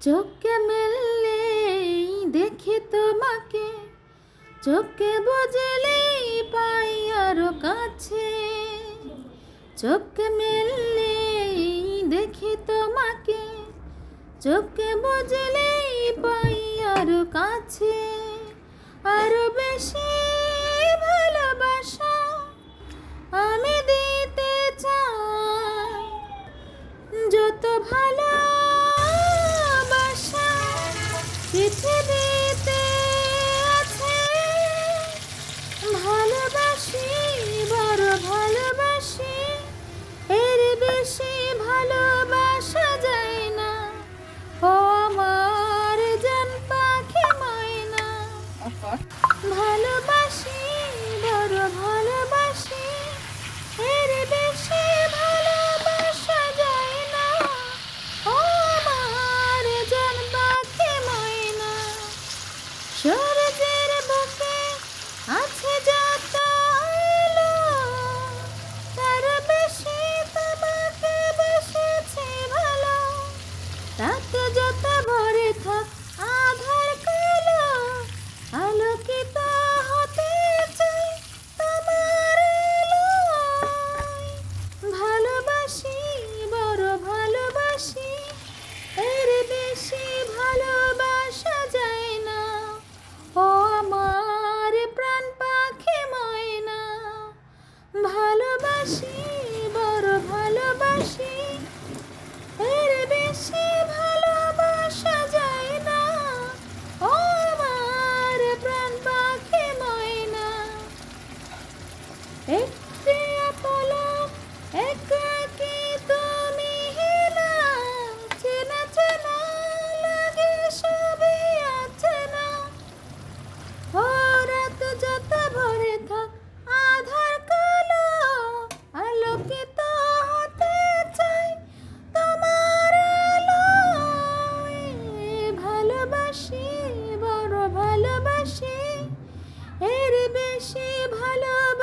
চোখে মেললেই দেখি তোমাকে, চোখে বুঝলেই পাই আরো কাছে। চোখে মেললেই দেখি তোমাকে, চোখে বুঝলেই পাই আরো কাছে। আরো বেশি ভালোবাসা আমি দিতে চাই, যত ভালোবাসা পৃথিবীতে আছে। ভালোবাসি, বড় ভালোবাসি, এর বেশি ভালোবাসা যায় না। ও আমার জান পাখি ময়না, ভালোবাসি, বড় ভালোবাসি, এর বেশি ভালোবাসা যায় না। ও আমার জান পাখি ময়না, সূর্যের বুকে আছে যত আলো, তার বেশি তোমাকে বেসেছি ভালো। রাত যত ভরে থাক আধার কালো, আলোকিত হতে চাই তোমার আলোয়। ভালোবাসি, বড় ভালোবাসি, এর বেশি ভালোবাসা যায় না। ও আমার প্রাণ পাখি ময়না, ভালোবাসি, বড় ভালোবাসি, এর বেশি ভালোবাসা যায় না। ও আমার প্রাণ পাখি ময়না, একটি পলক একাকী তুমি হেলা, চেনা চেনা লাগে সবই আছে না। ও রাত যত ভরে থাক আধার কালো, আলোকিত হতে চাই তোমার আলোয়। ভালোবাসি, বড় ভালোবাসি, এর বেশি ভালোবাসা